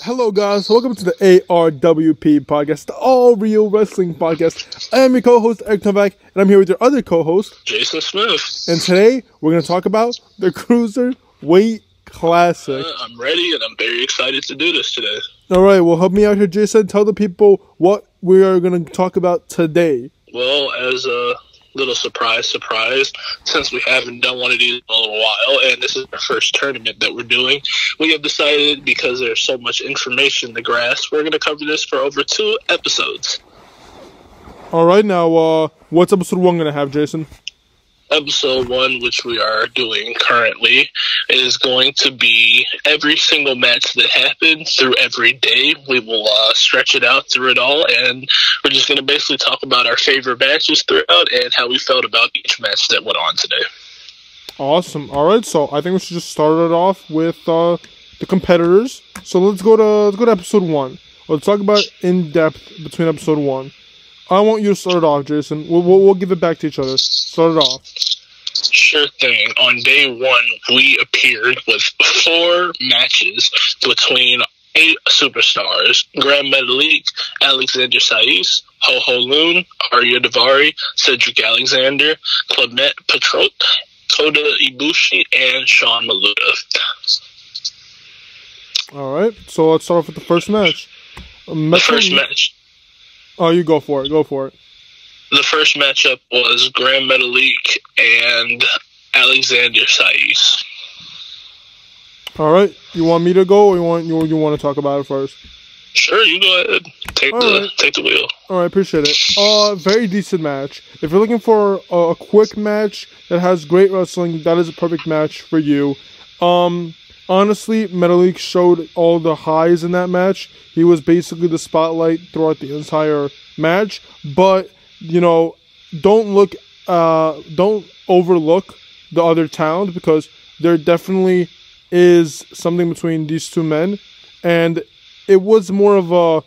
Hello guys, welcome to the ARWP podcast, the All Real Wrestling Podcast. I am your co-host, Eric Novak, and I'm here with your other co-host, Jason Smith. And today, we're going to talk about the Cruiserweight Classic. I'm ready, and I'm very excited to do this today. Alright, well help me out here, Jason. Tell the people what we are going to talk about today. Well, as a little surprise, since we haven't done one of these in a little while, and this is our first tournament that we're doing, we have decided, because there's so much information to grasp, we're going to cover this for over 2 episodes. Alright, now, what's episode 1 going to have, Jason? Episode 1, which we are doing currently, is going to be every single match that happened through every day. We will stretch it out through it all, and we're just going to basically talk about our favorite matches throughout and how we felt about each match that went on today. Awesome. Alright, so I think we should just start it off with the competitors. So let's go to episode 1. Let's talk about in-depth between episode 1. I want you to start it off, Jason. We'll give it back to each other. Start it off. Sure thing. On day 1, we appeared with 4 matches between 8 superstars: Grand Metalik, Alexander Sais, Ho Ho Lun, Arya Daivari, Cedric Alexander, Clement Petrot, Kota Ibushi, and Sean Maluta. Alright, so let's start off with the first match. The first match. Oh, you go for it. Go for it. The first matchup was Grand Metalik and Alexander Sais. Alright, you want me to go, or you want to talk about it first? Sure, you go ahead. Take the wheel. Alright, appreciate it. Very decent match. If you're looking for a quick match that has great wrestling, that is a perfect match for you. Honestly, Metalik showed all the highs in that match. He was basically the spotlight throughout the entire match. But, you know, don't overlook the other talent, because there definitely is something between these two men. And it was more of a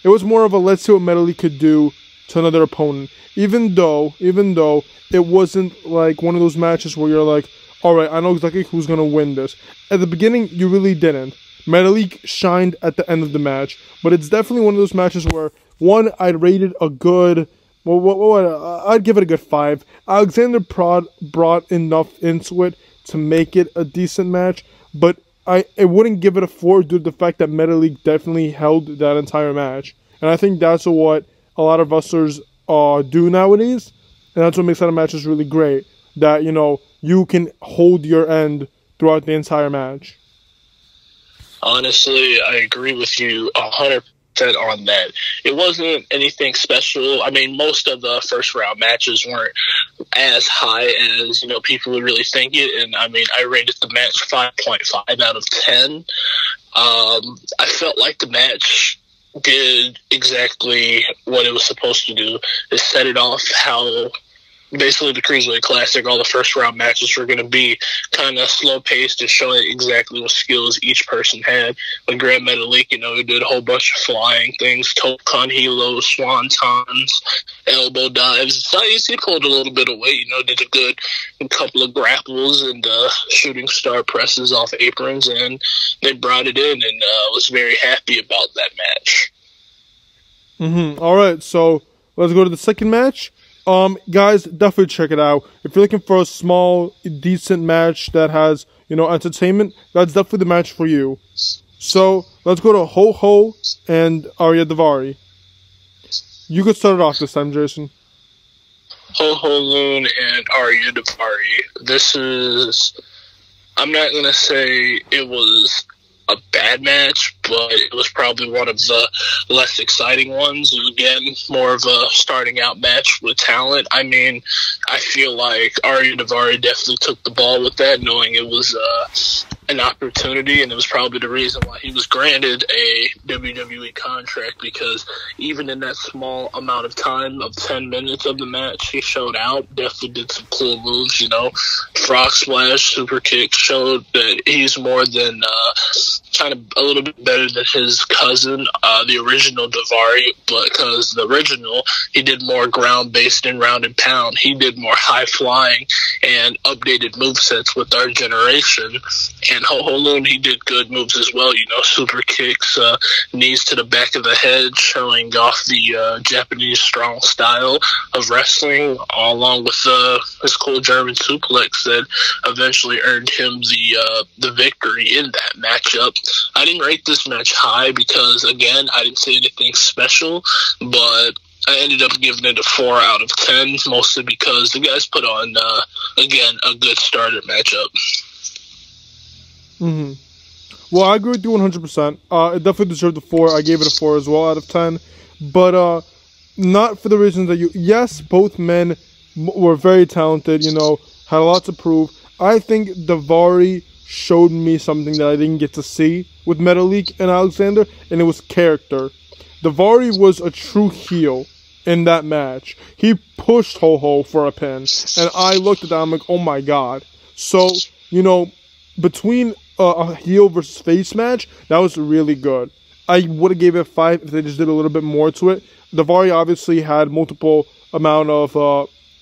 let's see what Metalik could do to another opponent. Even though it wasn't like one of those matches where you're like, alright, I know exactly who's going to win this. At the beginning, you really didn't. Metalik shined at the end of the match. But it's definitely one of those matches where, one, I'd rate it a good... I'd give it a good 5. Alexander brought enough into it to make it a decent match. But I wouldn't give it a 4 due to the fact that Metalik definitely held that entire match. And I think that's what a lot of wrestlers do nowadays. And that's what makes that matches really great. That, you know, you can hold your end throughout the entire match. Honestly, I agree with you 100% on that. It wasn't anything special. I mean, most of the first round matches weren't as high as, you know, people would really think it. And I mean, I rated the match 5.5 out of 10. I felt like the match did exactly what it was supposed to do. It set it off how basically the Cruiserweight Classic, all the first round matches were going to be kind of slow paced and showing exactly what skills each person had. When Grand Metalik, you know, he did a whole bunch of flying things, Topcon Hilo, Swantons, elbow dives. Sais, he pulled a little bit of weight, you know, did a good couple of grapples and shooting star presses off aprons, and they brought it in, and was very happy about that match. Alright, so let's go to the second match. Guys, definitely check it out. If you're looking for a small, decent match that has, you know, entertainment, that's definitely the match for you. So, let's go to Ho Ho and Arya Daivari. You could start it off this time, Jason. Ho Ho Lun and Arya Daivari. This is... I'm not going to say it was a bad match, but it was probably one of the less exciting ones. It was, again, more of a starting out match with talent. I mean, I feel like Arya Daivari definitely took the ball with that, knowing it was an opportunity, and it was probably the reason why he was granted a WWE contract, because even in that small amount of time of 10 minutes of the match, he showed out, definitely did some cool moves, you know, frog splash, super kick, showed that he's more than kind of a little bit better than his cousin, the original Davari, because the original, he did more ground-based and round and pound. He did more high-flying and updated movesets with our generation. And Ho Ho Lun, he did good moves as well, super kicks, knees to the back of the head, showing off the Japanese strong style of wrestling, along with his cool German suplex that eventually earned him the victory in that matchup. I didn't rate this match high because, again, I didn't see anything special, but I ended up giving it a 4 out of 10, mostly because the guys put on, again, a good starter matchup. Well, I agree with you 100%. It definitely deserved a 4. I gave it a 4 as well out of 10. But not for the reasons that you... Yes, both men were very talented, had a lot to prove. I think Davari showed me something that I didn't get to see with Metalik and Alexander, and it was character. Davari was a true heel in that match. He pushed Ho-Ho for a pin, and I looked at that, I'm like, oh my god. So, between a heel versus face match, that was really good. I would have gave it a 5 if they just did a little bit more to it. Davari obviously had multiple amount of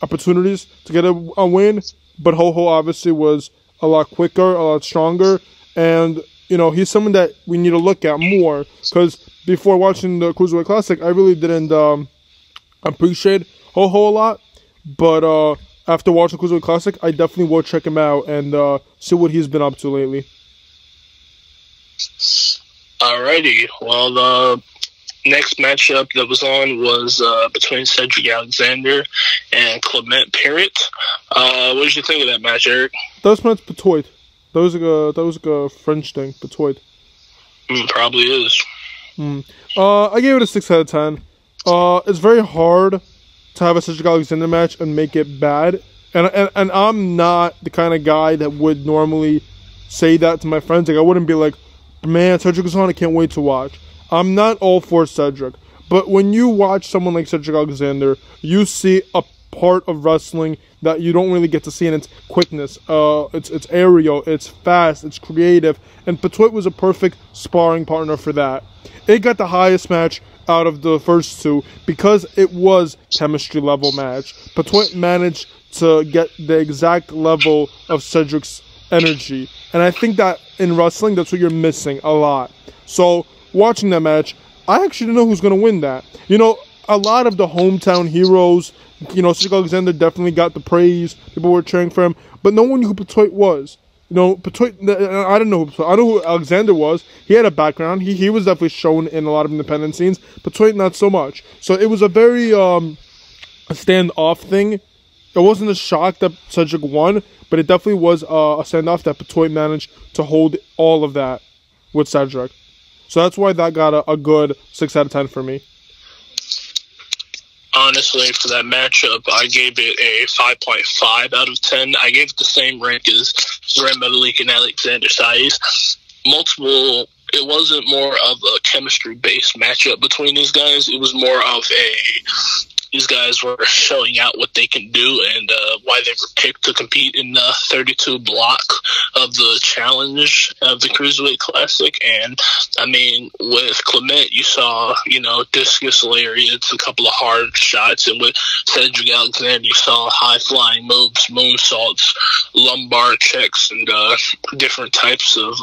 opportunities to get a win, but Ho-Ho obviously was a lot quicker, a lot stronger, and, he's someone that we need to look at more, because before watching the Cruiserweight Classic, I really didn't appreciate Ho-Ho a lot, but after watching the Cruiserweight Classic, I definitely will check him out and see what he's been up to lately. Alrighty, well, the next matchup that was on was between Cedric Alexander and Parrott. What did you think of that match, Eric? That was pronounced Patoit. That was like a French thing, Patoit. Probably is. I gave it a 6 out of 10. It's very hard to have a Cedric Alexander match and make it bad. And I'm not the kind of guy that would normally say that to my friends. Like, I wouldn't be like, man, Cedric is on, I can't wait to watch. I'm not all for Cedric. But when you watch someone like Cedric Alexander, you see a part of wrestling that you don't really get to see in its quickness. It's aerial, it's fast, it's creative. And Patoit was a perfect sparring partner for that. It got the highest match out of the first two because it was chemistry level match. Patoit managed to get the exact level of Cedric's energy. And I think that in wrestling, that's what you're missing a lot. So, watching that match, I actually didn't know who's going to win that. A lot of the hometown heroes, Cedric Alexander definitely got the praise. People were cheering for him. But no one knew who Patoit was. Patoit, I didn't know who Patoit. I know who Alexander was. He had a background. He was definitely shown in a lot of independent scenes. Patoit, not so much. So it was a very standoff thing. It wasn't a shock that Cedric won, but it definitely was a standoff that Patoit managed to hold all of that with Cedric. So that's why that got a good 6 out of 10 for me. Honestly, for that matchup, I gave it a 5.5 out of 10. I gave it the same rank as Grand Metalik and Alexander Sais. It wasn't more of a chemistry-based matchup between these guys. It was more of these guys were showing out what they can do and why they were picked to compete in the 32 block of the challenge of the Cruiserweight Classic. And, I mean, with Clement, you saw, discus lariats, a couple of hard shots. And with Cedric Alexander, you saw high-flying moves, moonsaults, lumbar checks, and different types of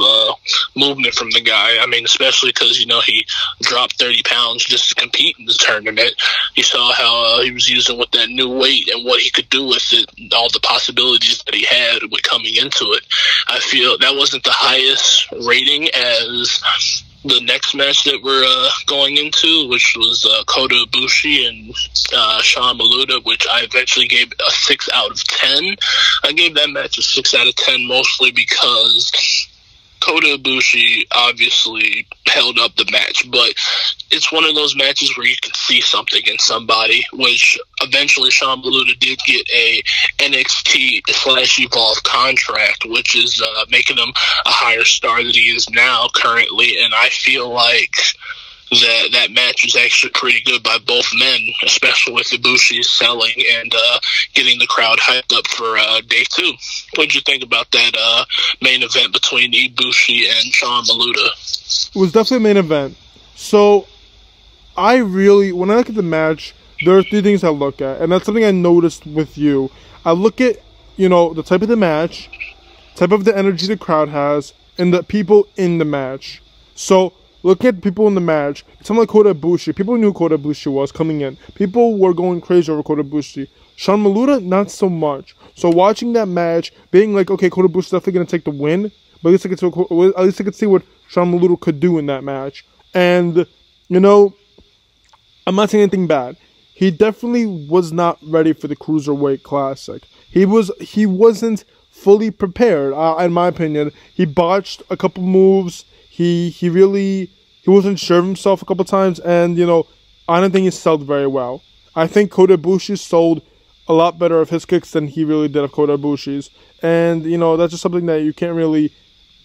movement from the guy. I mean, especially because, he dropped 30 pounds just to compete in the tournament. You saw how he was using with that new weight and what he could do with it, all the possibilities that he had with coming into it. I feel that wasn't the highest rating as the next match that we're going into, which was Kota Ibushi and Sean Maluda, which I eventually gave a 6 out of 10. I gave that match a 6 out of 10 mostly because Kota Ibushi obviously held up the match, but it's one of those matches where you can see something in somebody, which eventually Sean Maluda did get a NXT/Evolve contract, which is making him a higher star than he is now currently, and I feel like that match was actually pretty good by both men, especially with Ibushi selling and getting the crowd hyped up for day 2. What did you think about that main event between Ibushi and Sean Maluta? It was definitely a main event. So, when I look at the match, there are 3 things I look at, and that's something I noticed with you. I look at, the type of the match, type of the energy the crowd has, and the people in the match. So, looking at the people in the match, something like Kota Ibushi, people knew who Kota Ibushi was coming in. People were going crazy over Kota Ibushi. Sean Maluta, not so much. So watching that match, being like, okay, Kota Ibushi's definitely going to take the win, but at least I could see what Sean Maluta could do in that match. And, I'm not saying anything bad. He definitely was not ready for the Cruiserweight Classic. He wasn't fully prepared, in my opinion. He botched a couple moves. He wasn't sure of himself a couple times, and I don't think he sold very well. I think Kota Ibushi sold a lot better of his kicks than he really did of Kota Ibushi's, and that's just something that you can't really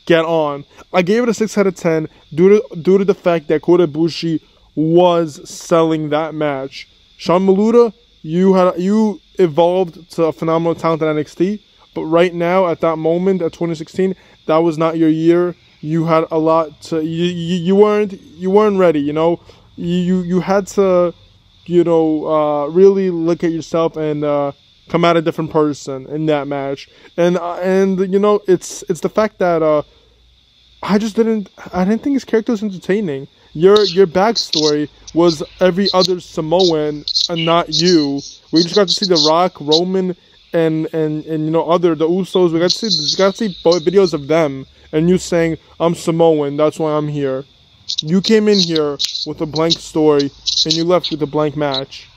get on. I gave it a 6 out of 10 due to the fact that Kota Ibushi was selling that match. Sean Maluta, you evolved to a phenomenal talent at NXT, but right now at that moment at 2016, that was not your year. You had a lot to you weren't ready, you had to really look at yourself and come out a different person in that match. And it's the fact that I didn't think his character was entertaining. Your backstory was every other Samoan and not you. We just got to see The Rock, Roman, and the Usos. We got to see videos of them. And you saying, I'm Samoan, that's why I'm here. You came in here with a blank story, and you left with a blank match.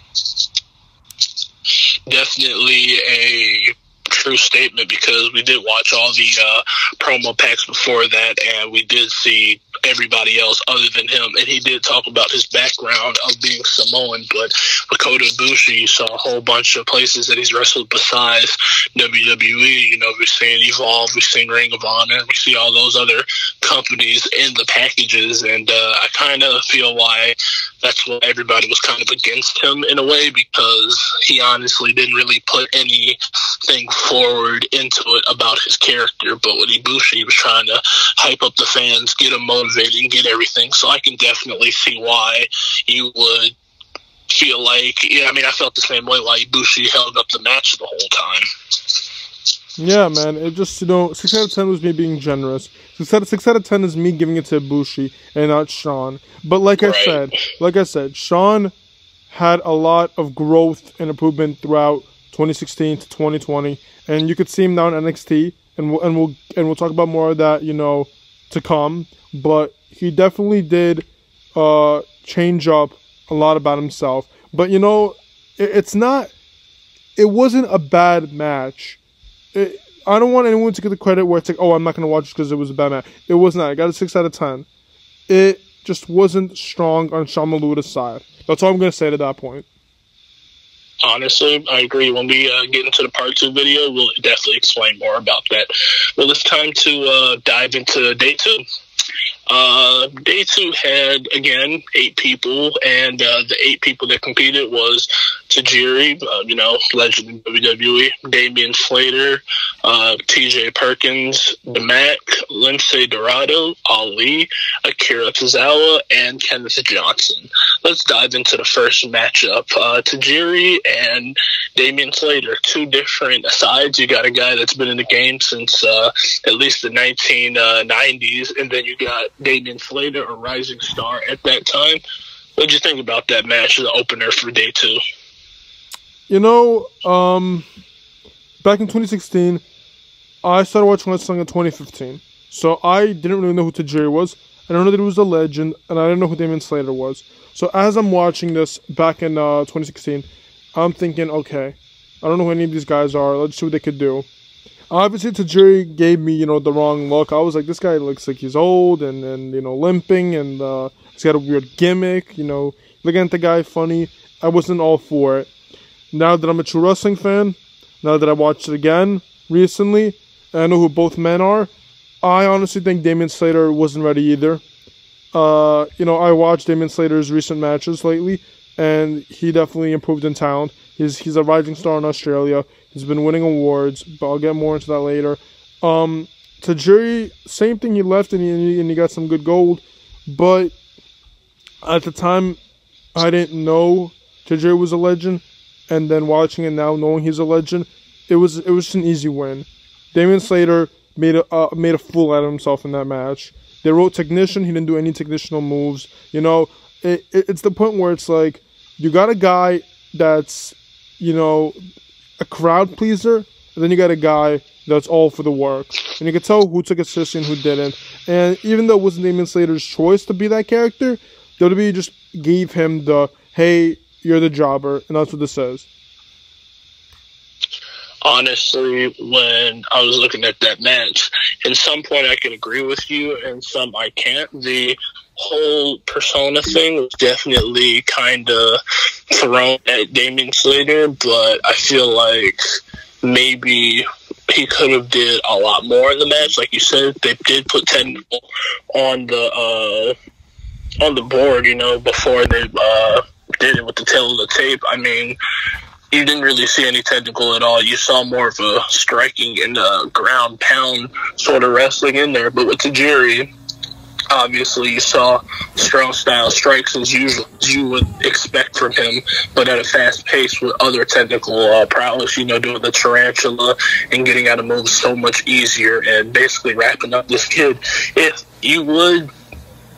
Definitely a true statement, because we did watch all the promo packs before that, and we did see everybody else other than him, and he did talk about his background of being Samoan. But with Kota Ibushi, you saw a whole bunch of places that he's wrestled besides WWE. We've seen Evolve, we've seen Ring of Honor, we see all those other companies in the packages, and I kind of feel why that's why everybody was kind of against him in a way, because he honestly didn't really put anything forward into it about his character. But with Ibushi, he was trying to hype up the fans, get them motivated, and get everything. So I can definitely see why you would feel like, I felt the same way why Ibushi held up the match the whole time. Yeah, man, it just, 6 out of 10 was me being generous. 6 out of 10 is me giving it to Ibushi and not Sean. But like I said, Sean had a lot of growth and improvement throughout 2016 to 2020, and you could see him now in NXT, and we'll talk about more of that, to come. But he definitely did change up a lot about himself. But it wasn't a bad match. I don't want anyone to get the credit where it's like, oh, I'm not going to watch it because it was a bad match. It was not. I got a 6 out of 10. It just wasn't strong on Sean Maluta's side. That's all I'm going to say to that point. Honestly, I agree. When we get into the part 2 video, we'll definitely explain more about that. Well, it's time to dive into day 2. Day 2 had, again, 8 people, and the 8 people that competed was Tajiri, legend in WWE, Damian Slater, TJ Perkins, The Mac, Lindsay Dorado, Ali, Akira Tozawa, and Kenneth Johnson. Let's dive into the first matchup. Tajiri and Damian Slater, 2 different sides. You got a guy that's been in the game since at least the 1990s, and then you got Damian Slater, a rising star at that time. What did you think about that match, the opener for day 2? Back in 2016, I started watching wrestling in 2015. So I didn't really know who Tajiri was. I don't know that he was a legend, and I didn't know who Damian Slater was. So as I'm watching this back in 2016, I'm thinking, okay, I don't know who any of these guys are. Let's see what they could do. Obviously, Tajiri gave me, the wrong look. I was like, this guy looks like he's old and limping, and he's got a weird gimmick, looking at the guy funny. I wasn't all for it. Now that I'm a true wrestling fan, now that I watched it again recently, and I know who both men are, I honestly think Damian Slater wasn't ready either. I watched Damon Slater's recent matches lately, and he definitely improved in talent. He's a rising star in Australia. He's been winning awards, but I'll get more into that later. Tajiri, same thing. He left and he got some good gold, but at the time, I didn't know Tajiri was a legend, and then watching it now, knowing he's a legend, it was just an easy win. Damon Slater made a fool out of himself in that match. They wrote technician. He didn't do any technitional moves. It's the point where it's like you got a guy that's a crowd pleaser, and then you got a guy that's all for the work. And you could tell who took it seriously and who didn't. And even though it wasn't Damon Slater's choice to be that character, WWE just gave him the, hey, you're the jobber, and that's what this says. Honestly, when I was looking at that match, in some point I can agree with you, and some I can't. The whole persona thing was definitely kind of thrown at Damon Slater, but I feel like maybe he could have did a lot more in the match. Like you said, they did put technical on the board, before they did it with the tail of the tape. I mean, you didn't really see any technical at all. You saw more of a striking and ground pound sort of wrestling in there. But with Tajiri, obviously you saw strong style strikes as usual, as you would expect from him, but at a fast pace with other technical prowess, doing the tarantula and getting out of moves so much easier and basically wrapping up this kid. If you would,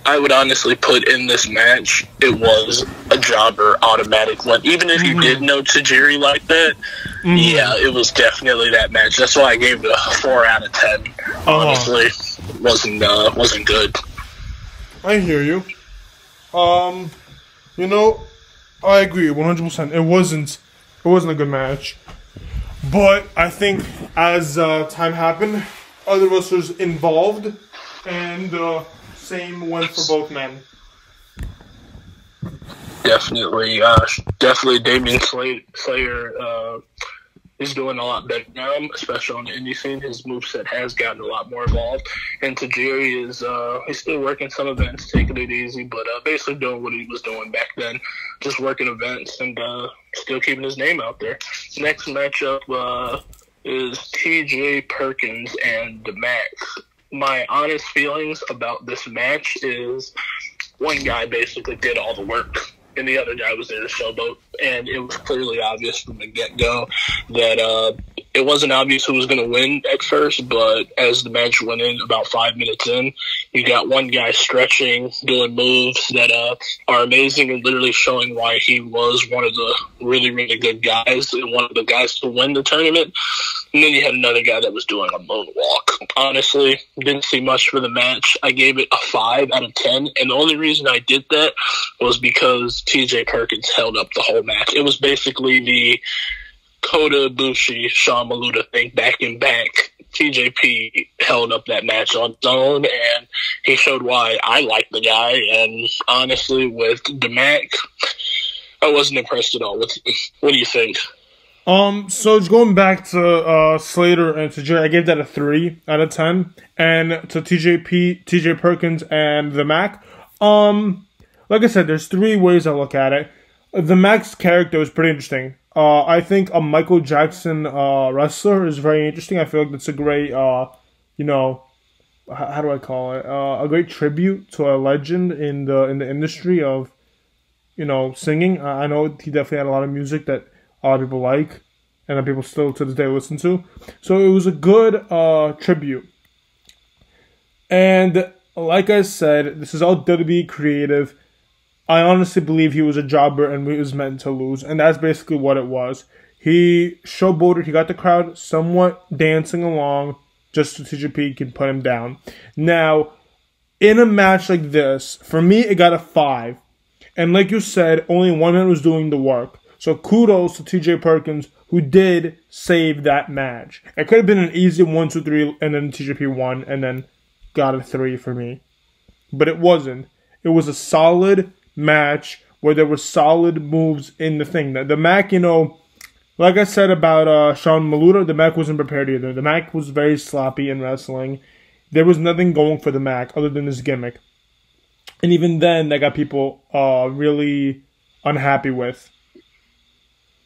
I would honestly put in this match, it was a jobber automatic one. Even if you did know Tajiri like that, yeah, it was definitely that match. That's why I gave it a 4 out of 10. Honestly, wasn't good. I hear you. I agree 100%. It wasn't a good match. But I think as time happened, other wrestlers involved, and same went for both men. Definitely Damien Slayer is doing a lot better now, especially on the indie scene. His moveset has gotten a lot more evolved. And Tajiri is he's still working some events, taking it easy, but basically doing what he was doing back then, just working events and still keeping his name out there. Next matchup is TJ Perkins and the Max. My honest feelings about this match is one guy basically did all the work and the other guy was there to showboat, and it was clearly obvious from the get-go that it wasn't obvious who was going to win at first, but as the match went in, about 5 minutes in, you got one guy stretching, doing moves that are amazing and literally showing why he was one of the really, really good guys and one of the guys to win the tournament. And then you had another guy that was doing a moonwalk. Honestly, didn't see much for the match. I gave it a 5 out of 10, and the only reason I did that was because TJ Perkins held up the whole match. It was basically the Kota Ibushi, Sean Maluta thing back and back. TJP held up that match on his own, and he showed why I like the guy. And honestly, with DeMac, I wasn't impressed at all with him. What do you think? So going back to Slater and to Jerry, I gave that a 3 out of 10, and to TJ Perkins and the Mac, like I said, there's 3 ways I look at it. The Mac's character was pretty interesting. I think a Michael Jackson wrestler is very interesting. I feel like that's a great, how do I call it? A great tribute to a legend in the industry of, singing. I know he definitely had a lot of music that a lot of people like, and that people still to this day listen to. So it was a good tribute. And like I said, this is all WWE creative. I honestly believe he was a jobber and he was meant to lose, and that's basically what it was. He showboated, he got the crowd somewhat dancing along just so TJP can put him down. Now, in a match like this, for me, it got a 5. And like you said, only one man was doing the work. So kudos to TJ Perkins, who did save that match. It could have been an easy 1, 2, 3, and then TJP won, and then got a 3 for me. But it wasn't. It was a solid match where there were solid moves in the thing. The Mac, like I said about Sean Maluta, the Mac wasn't prepared either. The Mac was very sloppy in wrestling. There was nothing going for the Mac other than his gimmick. And even then, that got people really unhappy with.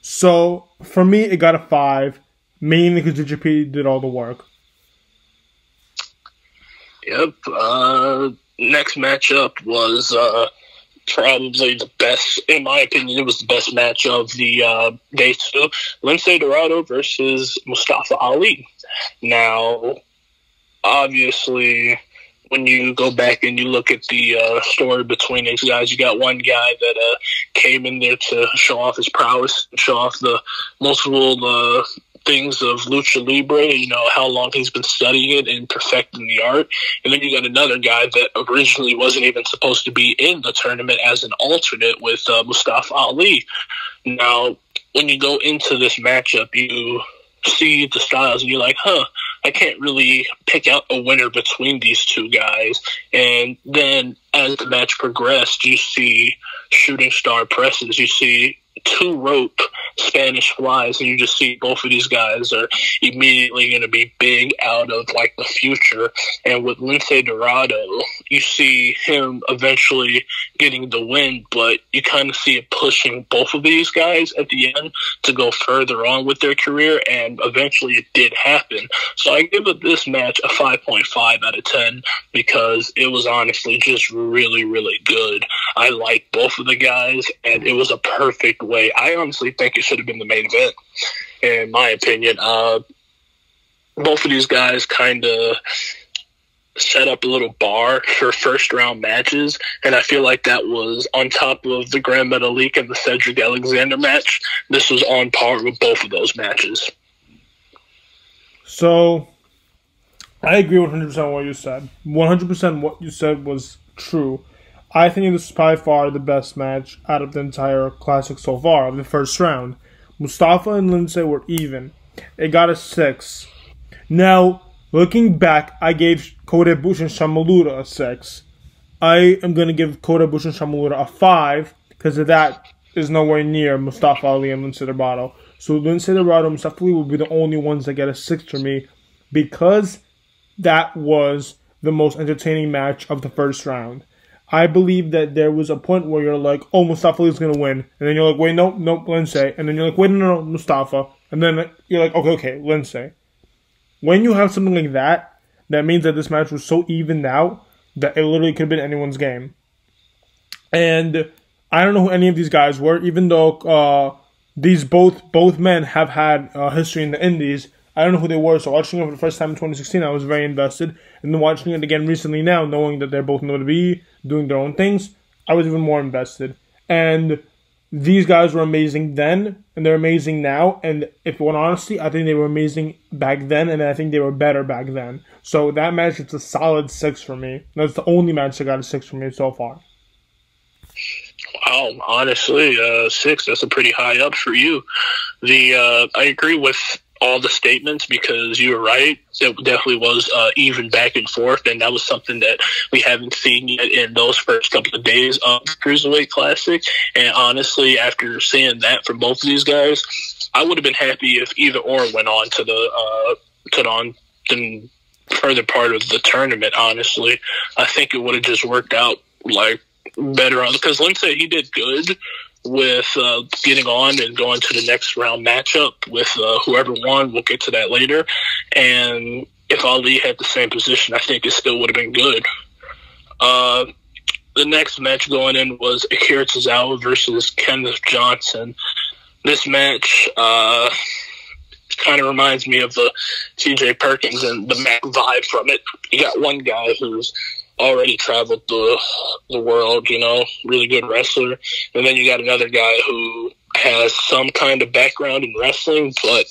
So, for me, it got a 5, mainly because DJP did all the work. Yep. Next matchup was probably the best, in my opinion, it was the best match of the day 2. Lince Dorado versus Mustafa Ali. Now, obviously, when you go back and you look at the story between these guys, you got one guy that came in there to show off his prowess, show off the multiple things of lucha libre, you know, how long he's been studying it and perfecting the art. And then you got another guy that originally wasn't even supposed to be in the tournament as an alternate with Mustafa Ali. Now, when you go into this matchup, you see the styles and you're like, I can't really pick out a winner between these two guys. And then as the match progressed, you see shooting star presses, you see 2 rope Spanish flies, and you just see both of these guys are immediately going to be big out of like the future. And with Lince Dorado, you see him eventually getting the win, but you kind of see it pushing both of these guys at the end to go further on with their career, and eventually it did happen. So I give it this match a 5.5 out of 10 because it was honestly just really, really good. I like both of the guys, and it was a perfect way. I honestly think it should have been the main event, in my opinion. Both of these guys kind of set up a little bar for first-round matches, and I feel like that was on top of the Grand Metalik and the Cedric Alexander match. This was on par with both of those matches. So, I agree 100% with what you said. 100% what you said was true. I think this is by far the best match out of the entire Classic so far, of the first round. Mustafa and Lince were even. It got a 6. Now, looking back, I gave Kota Ibushi and Shamamura a 6. I am going to give Kota Ibushi and Shamamura a 5, because that is nowhere near Mustafa Ali and Lince Dorado. So Lince Dorado and Mustafa Ali will be the only ones that get a 6 for me, because that was the most entertaining match of the first round. I believe that there was a point where you're like, oh, Mustafa Ali's going to win. And then you're like, wait, nope, Lince. And then you're like, wait, no, Mustafa. And then you're like, okay, Lince. When you have something like that, that means that this match was so evened out that it literally could have been anyone's game. And I don't know who any of these guys were, even though these both men have had history in the Indies. I don't know who they were, so watching it for the first time in 2016, I was very invested. And then watching it again recently now, knowing that they're both in WWE, doing their own things, I was even more invested. And these guys were amazing then, and they're amazing now. And if you want honesty, I think they were amazing back then, and I think they were better back then. So that match, it's a solid 6 for me. That's the only match that got a 6 for me so far. Wow, honestly, 6, that's a pretty high up for you. I agree with all the statements because you were right. It definitely was even back and forth, and that was something that we haven't seen yet in those first couple of days of the Cruiserweight Classic. And honestly, after seeing that from both of these guys, I would have been happy if either or went on to the further part of the tournament. Honestly, I think it would have just worked out like better on, because Lince, he did good with getting on and going to the next round matchup with whoever won. We'll get to that later. And if Ali had the same position, I think it still would have been good. The next match going in was Akira Tozawa versus Kenneth Johnson. This match kind of reminds me of the TJ Perkins and the Mac vibe from it. You got one guy who's already traveled the world, you know, really good wrestler. And then you got another guy who has some kind of background in wrestling, but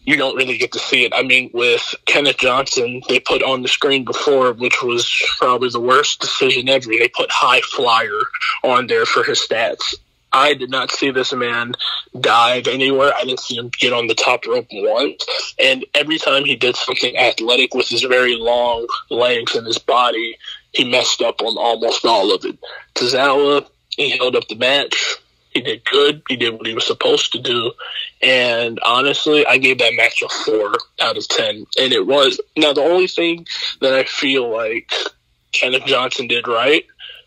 you don't really get to see it. I mean, with Kenneth Johnson, they put on the screen before, which was probably the worst decision ever. They put high flyer on there for his stats. I did not see this man dive anywhere. I didn't see him get on the top rope once. And every time he did something athletic with his very long legs and his body, he messed up on almost all of it. Tozawa, he held up the match. He did good. He did what he was supposed to do. And honestly, I gave that match a 4 out of 10. And it was. Now, the only thing that I feel like Kenneth Johnson did right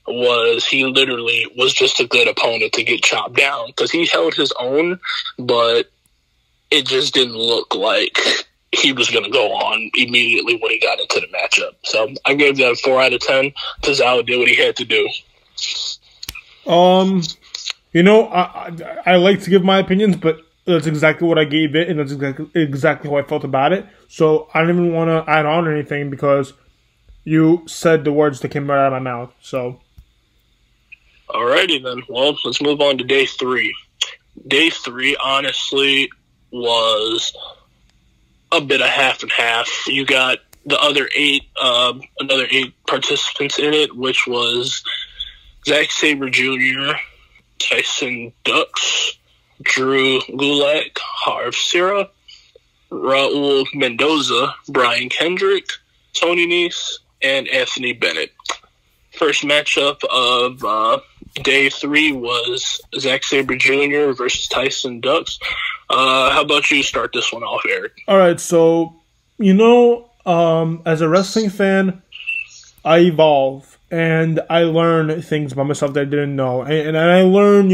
was he literally was just a good opponent to get chopped down because he held his own, but it just didn't look like he was going to go on immediately when he got into the matchup. So I gave that a 4 out of 10. Tozawa did what he had to do. I like to give my opinions, but that's exactly what I gave it, and that's exactly how I felt about it. So I don't even want to add on anything because you said the words that came right out of my mouth. So, alrighty then. Well, let's move on to day 3. Day 3, honestly, was a bit of half and half. You got the other 8, another 8 participants in it, which was Zack Sabre Jr., Tyson Dux, Drew Gulak, Harv Sira, Raul Mendoza, Brian Kendrick, Tony Nese, and Anthony Bennett. First matchup of day 3 was Zack Sabre Jr. versus Tyson Dux. How about you start this one off, Eric? All right, so, as a wrestling fan, I evolve, and I learn things about myself that I didn't know. And I learn,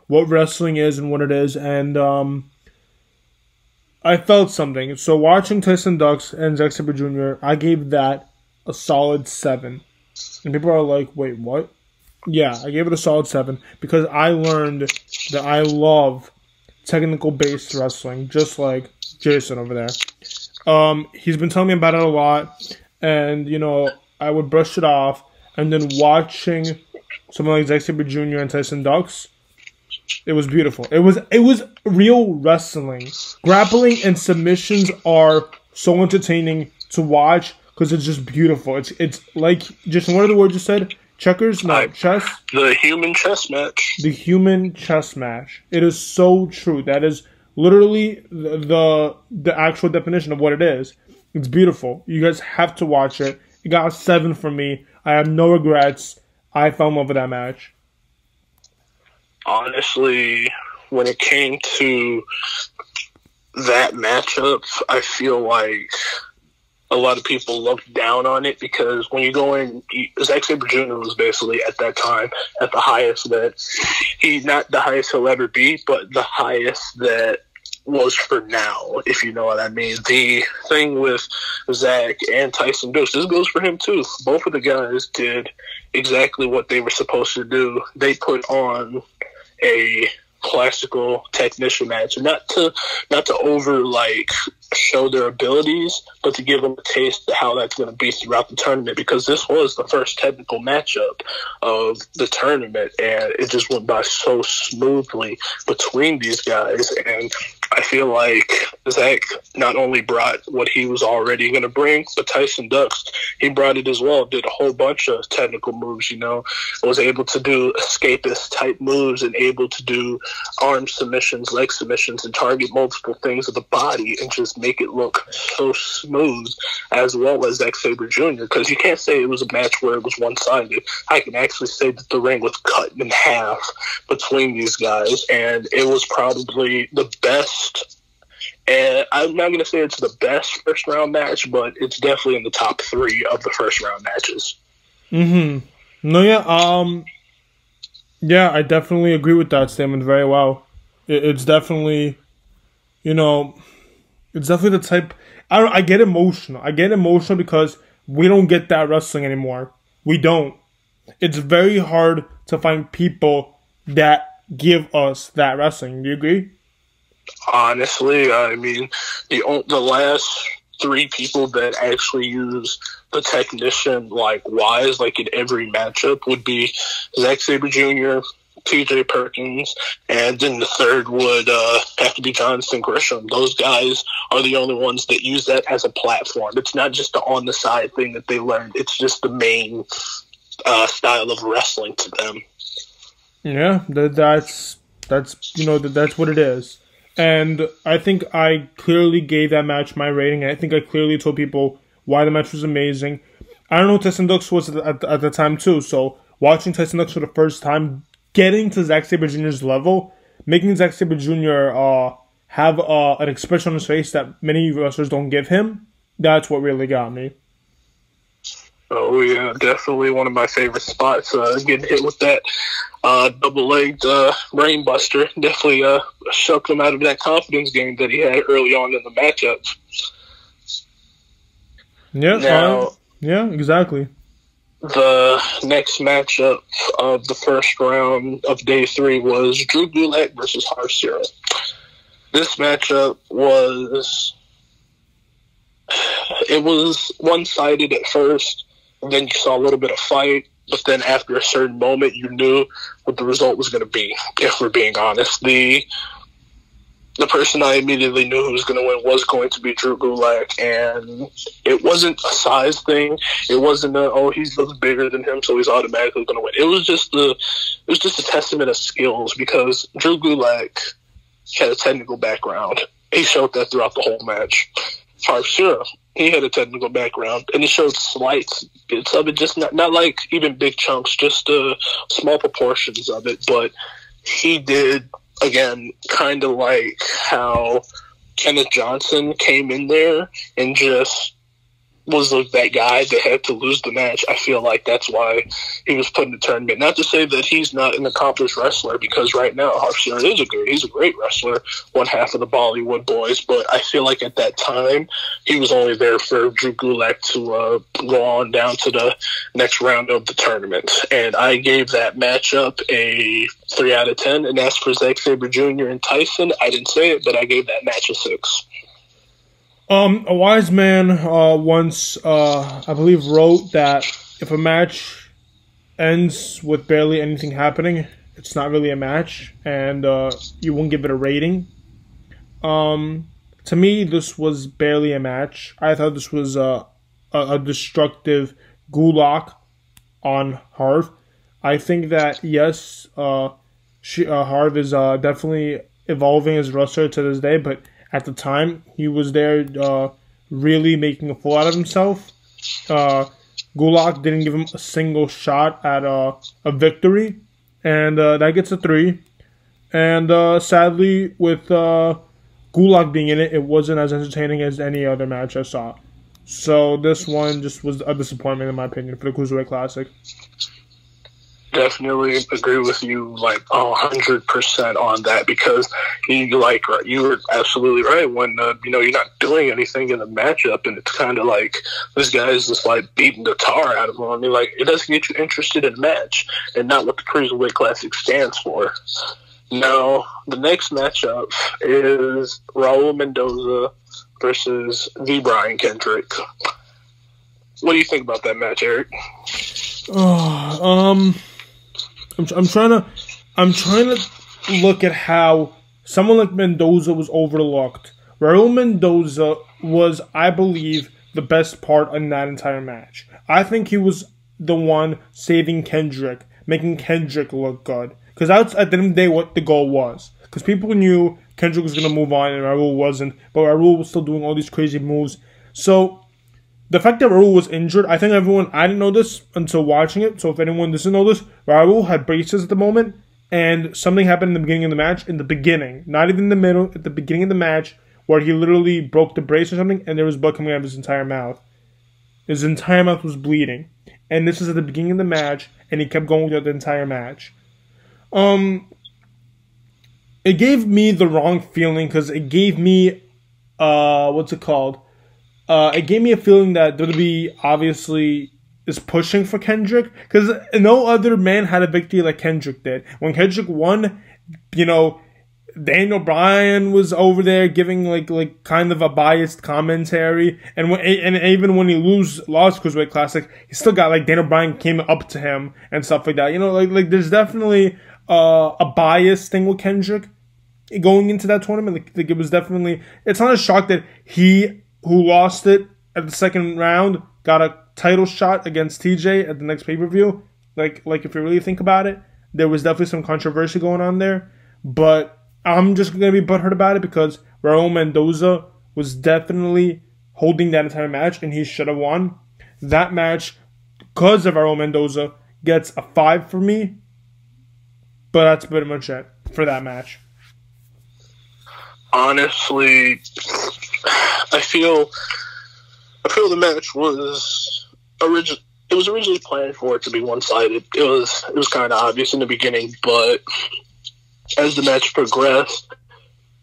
what wrestling is and what it is, and I felt something. So watching Tyson Dux and Zack Sabre Jr., I gave that a solid 7. And people are like, wait, what? Yeah, I gave it a solid 7 because I learned that I love technical-based wrestling, just like Jason over there. He's been telling me about it a lot, and, I would brush it off, and then watching someone like Zack Sabre Jr. and Tyson Dux, it was beautiful. It was real wrestling. Grappling and submissions are so entertaining to watch because it's just beautiful. It's like, Jason, what are the words you said? Checkers? No, chess? The human chess match. The human chess match. It is so true. That is literally the actual definition of what it is. It's beautiful. You guys have to watch it. It got a 7 from me. I have no regrets. I fell in love with that match. Honestly, when it came to that matchup, I feel like a lot of people looked down on it because when you go in, Zack Sabre Jr. was basically at that time at the highest that not the highest he'll ever be, but the highest that was for now, if you know what I mean. The thing with Zach and Tyson Dux, this goes for him too. Both of the guys did exactly what they were supposed to do. They put on a classical technician match, not to over show their abilities, but to give them a taste of how that's going to be throughout the tournament, because this was the first technical matchup of the tournament, and it just went by so smoothly between these guys. And I feel like Zach not only brought what he was already going to bring, but Tyson Dux, he brought it as well, did a whole bunch of technical moves, was able to do escapist type moves and able to do arm submissions, leg submissions, and target multiple things of the body and just make it look so smooth, as well as Zack Sabre Jr., because you can't say it was a match where it was one-sided. I can actually say that the ring was cut in half between these guys, and it was probably the best. And I'm not going to say it's the best first-round match, but it's definitely in the top 3 of the first-round matches. Mm-hmm. No, yeah, yeah, I definitely agree with that statement very well. It's definitely, it's definitely the type. I get emotional. I get emotional because we don't get that wrestling anymore. We don't. It's very hard to find people that give us that wrestling. Do you agree? Honestly, I mean, the last 3 people that actually use the technician wise, in every matchup, would be Zack Sabre Jr., TJ Perkins, and then the third would have to be Jonathan Gresham. Those guys are the only ones that use that as a platform. It's not just the on-the-side thing that they learned. It's just the main style of wrestling to them. Yeah, that's what it is. And I think I clearly gave that match my rating. I think I clearly told people why the match was amazing. I don't know what Tyson Dux was at the time too, so watching Tyson Dux for the first time, getting to Zack Sabre Jr.'s level, making Zack Sabre Jr. Have an expression on his face that many wrestlers don't give him, that's what really got me. Oh yeah, definitely one of my favorite spots. Getting hit with that double-legged brain buster definitely shook him out of that confidence game that he had early on in the matchup. Yeah. Now, yeah. Exactly. the next matchup of the first round of day 3 was Drew Gulak versus Harv Sira. This matchup was one-sided at first, and then you saw a little bit of fight, but then after a certain moment, you knew what the result was going to be, if we're being honest. The person I immediately knew who was going to win was going to be Drew Gulak, and it wasn't a size thing. It wasn't he's looks bigger than him, so he's automatically going to win. It was just a testament of skills, because Drew Gulak had a technical background. He showed that throughout the whole match. Harv Sira, he had a technical background, and he showed slight bits of it, just not like even big chunks, just small proportions of it. But he did, again, kind of like how Kenneth Johnson came in there and just was like that guy that had to lose the match. I feel like that's why he was put in the tournament. Not to say that he's not an accomplished wrestler, because right now Harv Sira he's a great wrestler, one half of the Bollywood Boys, but I feel like at that time he was only there for Drew Gulak to go on down to the next round of the tournament. And I gave that matchup a 3 out of 10, and as for Zack Sabre Jr. and Tyson, I didn't say it, but I gave that match a 6. A wise man once, I believe, wrote that if a match ends with barely anything happening, it's not really a match, and you won't give it a rating. To me, this was barely a match. I thought this was a destructive Gulak on Harv. I think that, yes, Harv is definitely evolving as a wrestler to this day, but at the time, he was there really making a fool out of himself. Gulak didn't give him a single shot at a victory, and that gets a 3. And sadly, with Gulak being in it, it wasn't as entertaining as any other match I saw. So this one just was a disappointment, in my opinion, for the Cruiserweight Classic. Definitely agree with you, like 100% on that, because you were absolutely right when you're not doing anything in the matchup, and it's kind of like this guy's just like beating the tar out of him. I mean, like, it doesn't get you interested in the match, and not what the Cruiserweight Classic stands for. Now, the next matchup is Raul Mendoza versus the Brian Kendrick. What do you think about that match, Eric? I'm trying to look at how someone like Mendoza was overlooked. Raul Mendoza was, I believe, the best part in that entire match. I think he was the one saving Kendrick, making Kendrick look good. Because that's, at the end of the day, what the goal was. Because people knew Kendrick was going to move on and Raul wasn't, but Raul was still doing all these crazy moves. So the fact that Raul was injured, I think I didn't know this until watching it, so if anyone doesn't know this, Raul had braces at the moment, and something happened in the beginning of the match, not even in the middle, at the beginning of the match, where he literally broke the brace or something, and there was blood coming out of his entire mouth. His entire mouth was bleeding. And this was at the beginning of the match, and he kept going throughout the entire match. It gave me the wrong feeling, because it gave me, it gave me a feeling that WWE obviously is pushing for Kendrick, because no other man had a victory like Kendrick did. When Kendrick won, Daniel Bryan was over there giving like kind of a biased commentary, and even when he lost Cruiserweight Classic, he still got like Daniel Bryan came up to him and stuff like that. Like there's definitely a bias thing with Kendrick going into that tournament. Like it was definitely, it's not a shock that he, who lost it at the second round, got a title shot against TJ at the next pay-per-view. Like if you really think about it, there was definitely some controversy going on there. But I'm just going to be butthurt about it because Raul Mendoza was definitely holding that entire match, and he should have won. That match, because of Raul Mendoza, gets a 5 for me. But that's pretty much it for that match. Honestly, I feel the match was it was originally planned for it to be one-sided. It was kind of obvious in the beginning, but as the match progressed,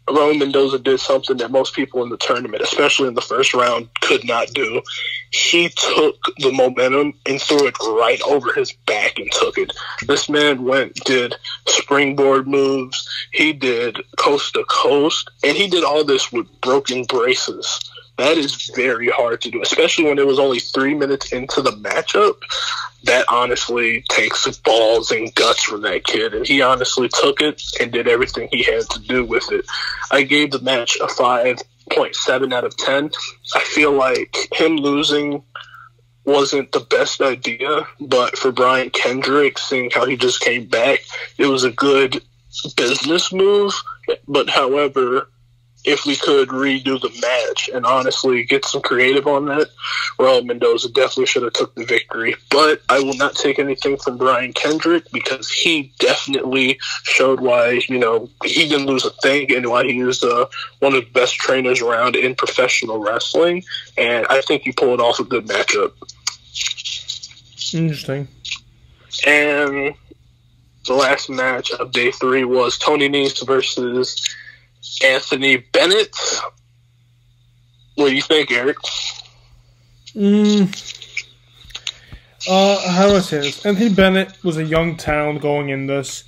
Raul Mendoza did something that most people in the tournament, especially in the first round, could not do. He took the momentum and threw it right over his back and took it. This man did springboard moves, he did coast to coast, and he did all this with broken braces. That is very hard to do, especially when it was only 3 minutes into the matchup. That honestly takes balls and guts from that kid, and he honestly took it and did everything he had to do with it. I gave the match a 5.7 out of 10. I feel like him losing wasn't the best idea, but for Brian Kendrick, seeing how he just came back, it was a good business move. But however, if we could redo the match and honestly get some creative on that, Raul Mendoza definitely should have took the victory. But I will not take anything from Brian Kendrick because he definitely showed why, he didn't lose a thing and why he is one of the best trainers around in professional wrestling. And I think he pulled off a good matchup. Interesting. And the last match of day 3 was Tony Nese versus Anthony Bennett. What do you think, Eric? How do I say this? Anthony Bennett was a young talent going in this.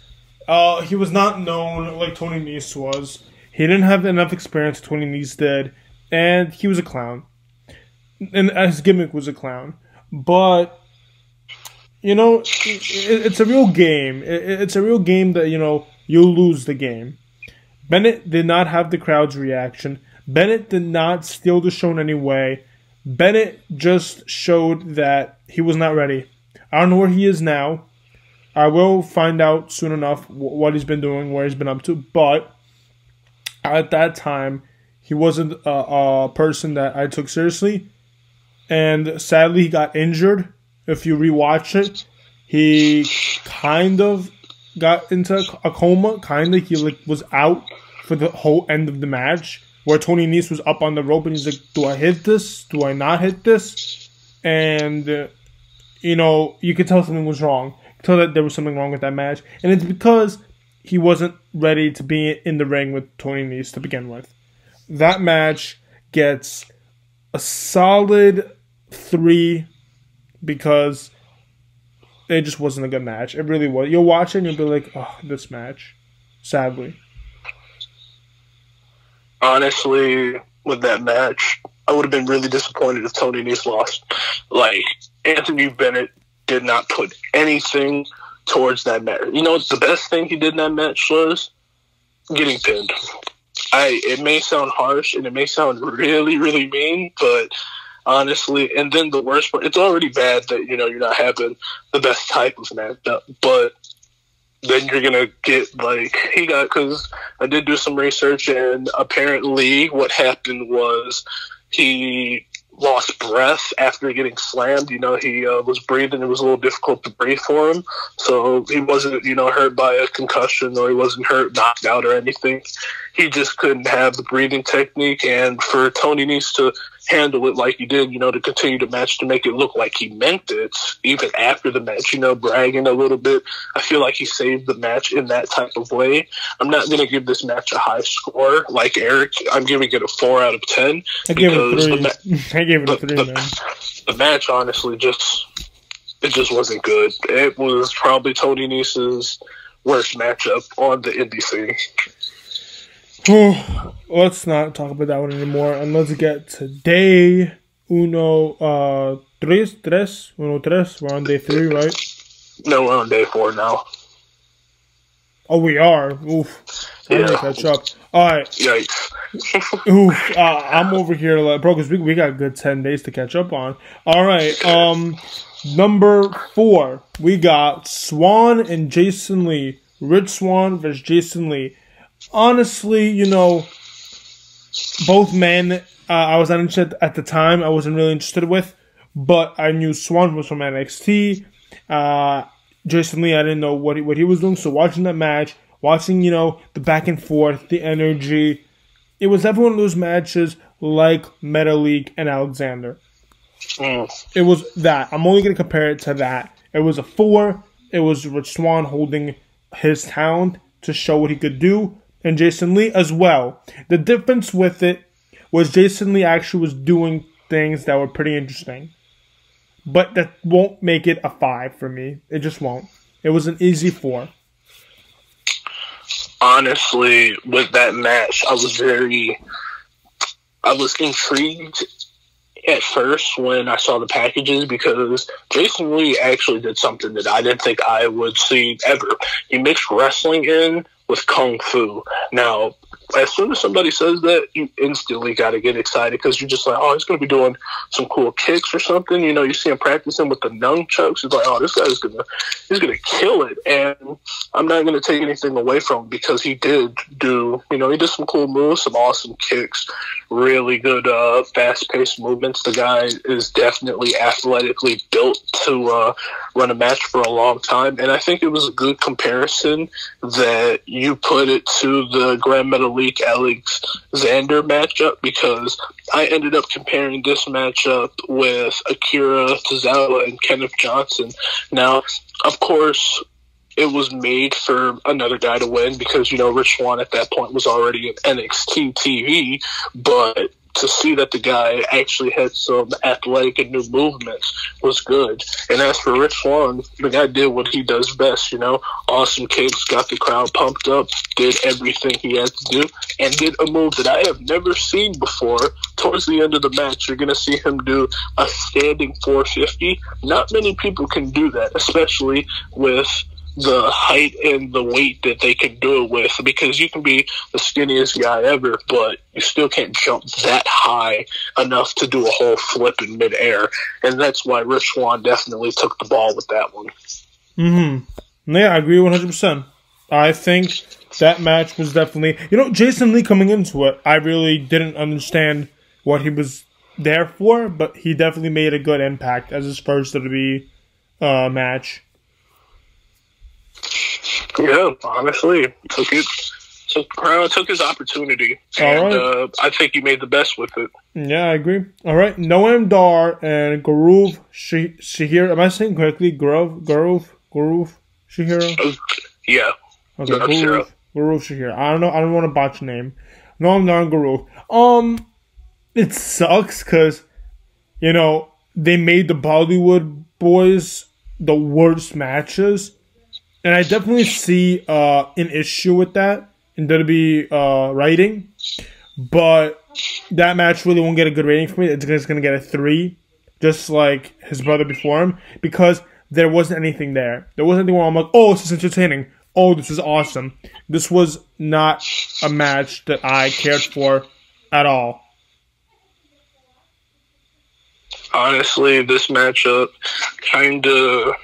He was not known like Tony Nese was. He didn't have enough experience Tony Nese did, and he was a clown. And his gimmick was a clown. But, it's a real game. It's a real game that, you'll lose the game. Bennett did not have the crowd's reaction. Bennett did not steal the show in any way. Bennett just showed that he was not ready. I don't know where he is now. I will find out soon enough what he's been doing, where he's been up to. But at that time, he wasn't a person that I took seriously. And sadly, he got injured. If you rewatch it, he kind of got into a coma. He was out for the whole end of the match, where Tony Nese was up on the rope and he's like, do I hit this? Do I not hit this? And, you could tell something was wrong. You could tell that there was something wrong with that match. And it's because he wasn't ready to be in the ring with Tony Nese to begin with. That match gets a solid 3 because it just wasn't a good match. It really was. You'll watch it and you'll be like, oh, this match. Sadly. Honestly, with that match, I would have been really disappointed if Tony Nese lost. Like, Anthony Bennett did not put anything towards that match. The best thing he did in that match was getting pinned. It may sound harsh and it may sound really, really mean, but honestly, and then the worst part, it's already bad that, you're not having the best type of matchup, but then you're going to get, because I did do some research, and apparently what happened was he lost breath after getting slammed. He was breathing. It was a little difficult to breathe for him. So he wasn't, hurt by a concussion, or he wasn't knocked out or anything. He just couldn't have the breathing technique. And for Tony Nese to handle it like he did, to continue the match, to make it look like he meant it, even after the match, bragging a little bit, I feel like he saved the match in that type of way. I'm not going to give this match a high score like Eric. I'm giving it a 4 out of 10. I gave it a 3. I gave it a 3, man. The match, honestly, it just wasn't good. It was probably Tony Nese's worst matchup on the indie scene. Let's not talk about that one anymore, and let's get to day tres. We're on day 3, right? No, we're on day 4 now. Oh, we are. Oof. I need to catch up. All right. Yikes. Oof. I'm over here, bro, because we got a good 10 days to catch up on. All right. Number 4, we got Swan and Jason Lee. Rich Swan versus Jason Lee. Honestly, both men I was not interested at the time. I wasn't really interested with, but I knew Swan was from NXT. Jason Lee, I didn't know what he was doing. So watching that match, watching the back and forth, the energy, it was every one of those matches like Meta League and Alexander. It was that. I'm only going to compare it to that. It was a 4. It was Rich Swann holding his talent to show what he could do, and Jason Lee as well. The difference with it was Jason Lee actually was doing things that were pretty interesting. But that won't make it a 5 for me. It just won't. It was an easy 4. Honestly, with that match, I was intrigued at first when I saw the packages because Jason Lee actually did something that I didn't think I would see ever. He mixed wrestling in with Kung Fu. Now, as soon as somebody says that, you instantly got to get excited because you're just like, oh, he's going to be doing some cool kicks or something. You know, you see him practicing with the nunchucks. It's like, oh, this guy's he's going to kill it. And I'm not going to take anything away from him because he did some cool moves, some awesome kicks, really good fast-paced movements. The guy is definitely athletically built to run a match for a long time. And I think it was a good comparison that you put it to the Grand Metalik Alexander matchup because I ended up comparing this matchup with Akira Tozawa and Kenneth Johnson. Now, of course, it was made for another guy to win because, Rich Swann at that point was already in NXT TV, but to see that the guy actually had some athletic and new movements was good. And as for Rich Swann, the guy did what he does best, awesome kicks, got the crowd pumped up, did everything he had to do, and did a move that I have never seen before. Towards the end of the match, you're going to see him do a standing 450. Not many people can do that, especially with the height and the weight that they can do it with, because you can be the skinniest guy ever, but you still can't jump that high enough to do a whole flip in midair. And that's why Rich Swann definitely took the ball with that one. Yeah, I agree 100%. I think that match was definitely... Jason Lee coming into it, I really didn't understand what he was there for, but he definitely made a good impact as his first WWE match. Yeah, honestly, took his opportunity, and I think he made the best with it. Yeah, I agree. All right, Noam Dar and Gaurav Shihira. Am I saying correctly? Gaurav Shihira? Yeah. Okay, Gaurav Shihira. I don't want to botch the name. Noam Dar and Gaurav. It sucks because, they made the Bollywood boys the worst matches. And I definitely see an issue with that in WWE writing. But that match really won't get a good rating for me. It's going to get a 3, just like his brother before him, because there wasn't anything there. There wasn't anything where I'm like, oh, this is entertaining. Oh, this is awesome. This was not a match that I cared for at all. Honestly, this matchup kind of...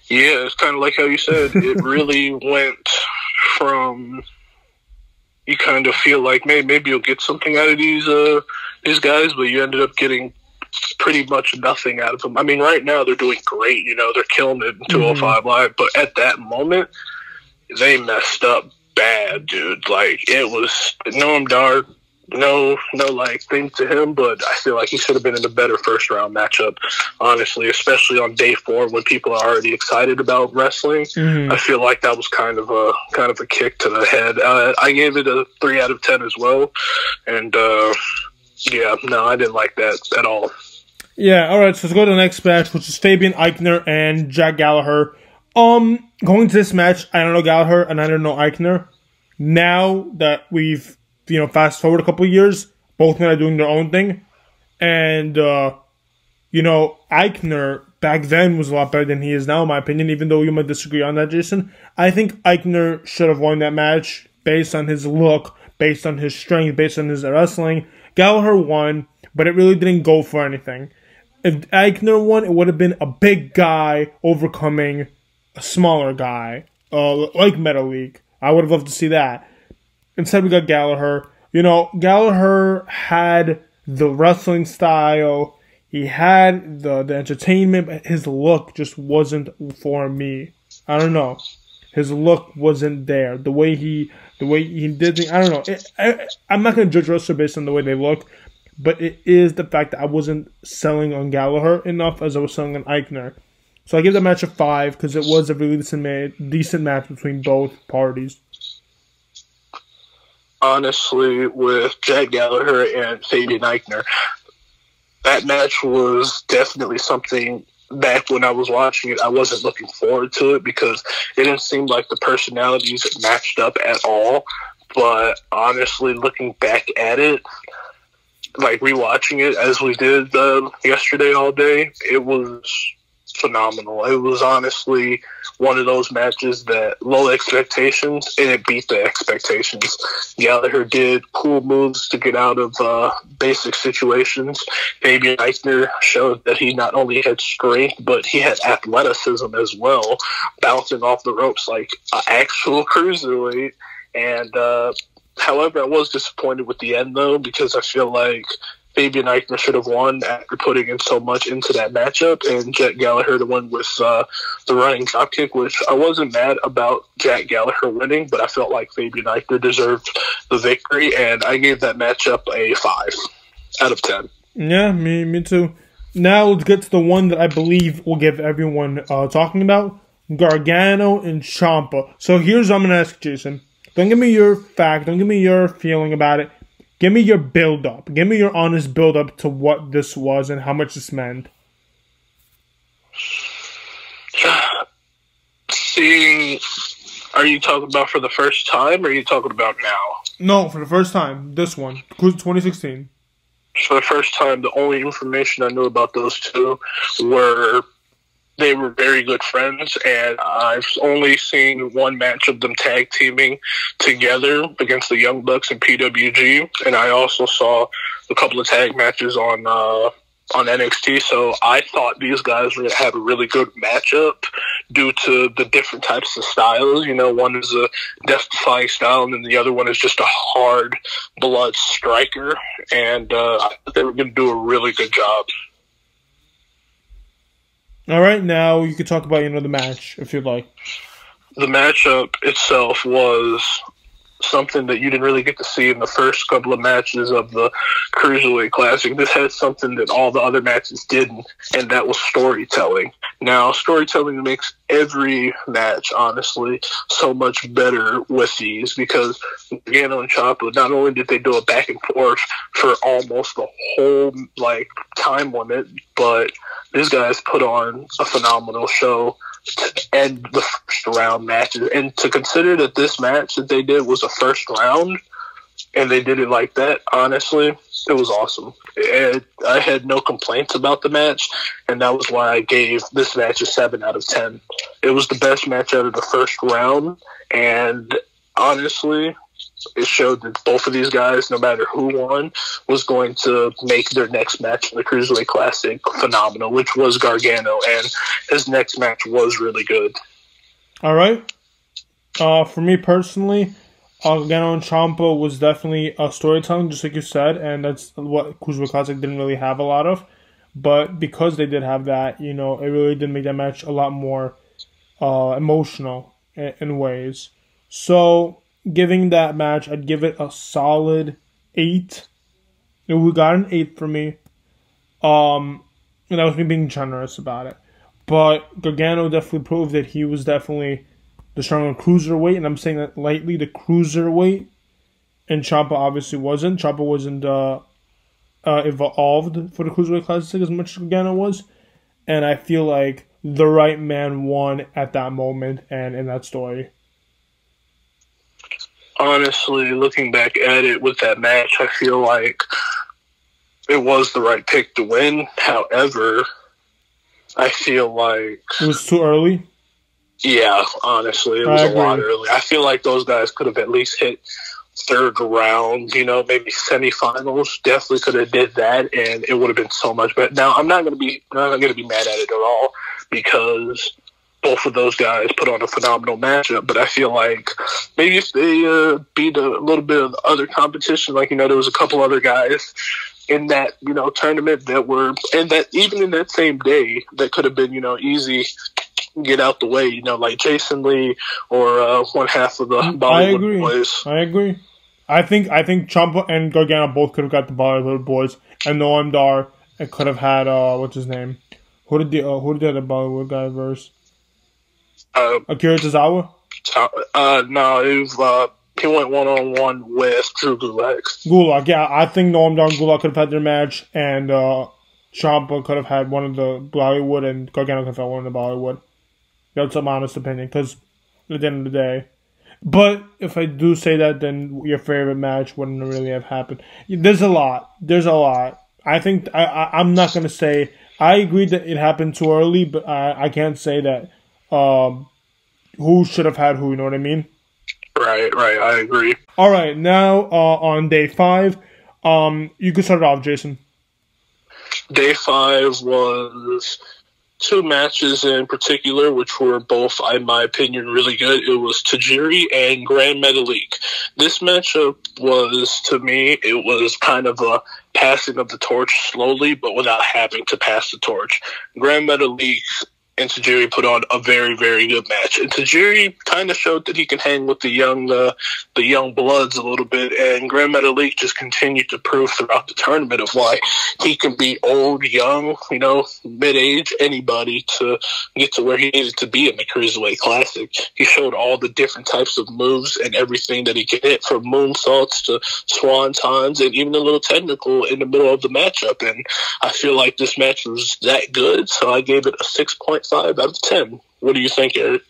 Yeah, it's kind of like how you said. It really went from... You kind of feel like maybe you'll get something out of these guys, but you ended up getting pretty much nothing out of them. I mean, right now they're doing great. They're killing it in 205 Live. But at that moment, they messed up bad, dude. Like, it was... Noam Dar... No, thing to him, but I feel like he should have been in a better first round matchup, honestly, especially on day 4 when people are already excited about wrestling. I feel like that was kind of a kick to the head. I gave it a 3 out of 10 as well, and I didn't like that at all. Yeah, all right. So let's go to the next match, which is Fabian Eichner and Jack Gallagher. Going to this match, I don't know Gallagher and I don't know Eichner. Now that we've fast forward a couple of years, both men are doing their own thing. And, Eichner back then was a lot better than he is now, in my opinion, even though you might disagree on that, Jason. I think Eichner should have won that match based on his look, based on his strength, based on his wrestling. Gallagher won, but it really didn't go for anything. If Eichner won, it would have been a big guy overcoming a smaller guy, like Metalik. I would have loved to see that. Instead, we got Gallagher. Gallagher had the wrestling style. He had the entertainment, but his look just wasn't for me. I don't know. His look wasn't there. The way he did things, I don't know. I'm not going to judge wrestlers based on the way they look, but it is the fact that I wasn't selling on Gallagher enough as I was selling on Eichner. So I give that match a 5 because it was a really decent match between both parties. Honestly, with Jack Gallagher and Fabian Eichner, that match was definitely something. Back when I was watching it, I wasn't looking forward to it because it didn't seem like the personalities matched up at all. But honestly, looking back at it, like rewatching it as we did yesterday all day, it was phenomenal. It was honestly one of those matches that low expectations, and it beat the expectations. Gallagher did cool moves to get out of basic situations. Fabian Eichner showed that he not only had strength, but he had athleticism as well, bouncing off the ropes like an actual cruiserweight. And however, I was disappointed with the end, though, because I feel like Fabian Eichner should have won after putting in so much into that matchup, and Jack Gallagher to win with the running dropkick, which I wasn't mad about Jack Gallagher winning, but I felt like Fabian Eichner deserved the victory, and I gave that matchup a 5 out of 10. Yeah, me too. Now let's get to the one that I believe will give everyone talking about, Gargano and Ciampa. So here's what I'm going to ask Jason. Don't give me your fact, don't give me your feeling about it. Give me your build-up. Give me your honest build-up to what this was and how much this meant. Are you talking about for the first time, or are you talking about now? No, for the first time. This one. 2016. For the first time, the only information I knew about those two were they were very good friends, and I've only seen one match of them tag teaming together against the Young Bucks and PWG, and I also saw a couple of tag matches on NXT, so I thought these guys were going to have a really good matchup due to the different types of styles. You know, one is a death-defying style, and then the other one is just a hard blood striker, and I thought they were going to do a really good job. All right, now you can talk about, the match, if you'd like. The matchup itself was something that you didn't really get to see in the first couple of matches of the Cruiserweight Classic. This had something that all the other matches didn't, and that was storytelling. Now, storytelling makes every match, honestly, so much better with these because Gargano and Ciampa, not only did they do a back and forth for almost the whole, time limit, but these guys put on a phenomenal show to end the first round matches. And to consider that this match that they did was a first round, and they did it like that, honestly, it was awesome. And I had no complaints about the match, and that was why I gave this match a 7 out of 10. It was the best match out of the first round, and honestly, it showed that both of these guys, no matter who won, was going to make their next match in the Cruiserweight Classic phenomenal, which was Gargano, and his next match was really good. All right. For me personally, Gargano and Ciampa was definitely storytelling, just like you said, and that's what Cruiserweight Classic didn't really have a lot of. But because they did have that, it really did make that match a lot more emotional in ways. So, giving that match, I'd give it a solid 8. We got an 8 for me. And that was me being generous about it. But Gargano definitely proved that he was definitely the stronger cruiserweight, and I'm saying that lightly, the cruiserweight. And Ciampa obviously wasn't. Ciampa wasn't evolved for the Cruiserweight Classic as much as Gargano was. And I feel like the right man won at that moment and in that story. Honestly, looking back at it with that match, I feel like it was the right pick to win. However, I feel like it was too early. Yeah, honestly, it was a lot early. I feel like those guys could have at least hit third round, maybe semifinals. Definitely could have did that, and it would have been so much better. Now, I'm not going to be mad at it at all because both of those guys put on a phenomenal matchup, but I feel like maybe if they beat a little bit of the other competition, there was a couple other guys in that, tournament that were, and that even in that same day, that could have been, easy get out the way, like Jason Lee or one half of the Bollywood boys. I agree. I think Ciampa and Gargano both could have got the Bollywood boys, and Noam Dar could have had what's his name? Who did the Bollywood guy verse? Akira Tozawa? No, he went 1-on-1 with Drew Gulak. Gulak, yeah. I think Noam Dar and Gulak could have had their match, and Ciampa could have had one of the Bollywood, and Gargano could have had one of the Bollywood. That's my honest opinion, because at the end of the day. But if I do say that, then your favorite match wouldn't really have happened. There's a lot. I think I'm not going to say... I agree that it happened too early, but I can't say that who should have had who, you know what I mean? Right, I agree. All right, now on day 5, you can start it off, Jason. Day 5 was 2 matches in particular, which were both, in my opinion, really good. It was Tajiri and Grand Metalik. This matchup was, to me, it was kind of a passing of the torch slowly, but without having to pass the torch. Grand Metalik and Tajiri put on a very, very good match. And Tajiri kind of showed that he can hang with the young bloods a little bit. And Grand Metalik just continued to prove throughout the tournament of why he can be old, young, mid-age, anybody to get to where he needed to be in the Cruiserweight Classic. He showed all the different types of moves and everything that he could hit, from moonsaults to swantons and even a little technical in the middle of the matchup. And I feel like this match was that good, so I gave it a 6.5 out of 10. What do you think, Eric?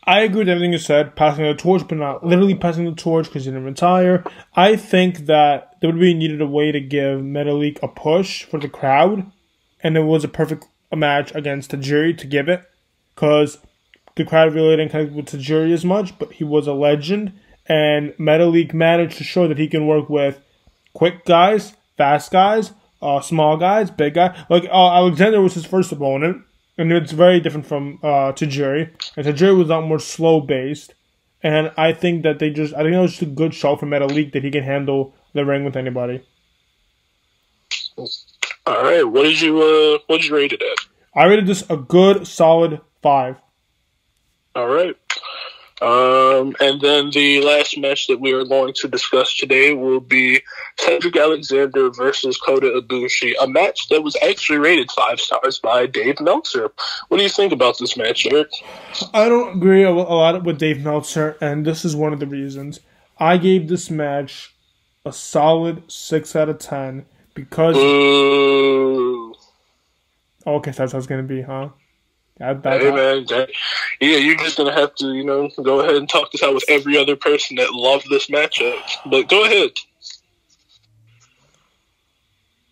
I agree with everything you said, passing the torch, but not literally passing the torch because he didn't retire. I think that there would be needed a way to give Metalik a push for the crowd, and it was a perfect match against Tajiri to give it, because the crowd really didn't connect with Tajiri as much, but he was a legend, and Metalik managed to show that he can work with quick guys, fast guys, small guys, big guys. Like Alexander was his first opponent, and it's very different from Tajiri. And Tajiri was a lot more slow-based. And I think that that was just a good show for Metalik that he can handle the ring with anybody. All right, what did you rate it at? I rated this a good, solid 5. All right. And then the last match that we are going to discuss today will be Cedric Alexander versus Kota Ibushi, a match that was actually rated 5 stars by Dave Meltzer. What do you think about this match, Eric? I don't agree a lot with Dave Meltzer, and this is one of the reasons. I gave this match a solid 6 out of 10 because... Okay, so that's how it's going to be, huh? Hey, man. You're just going to have to, go ahead and talk this out with every other person that loved this matchup. But go ahead.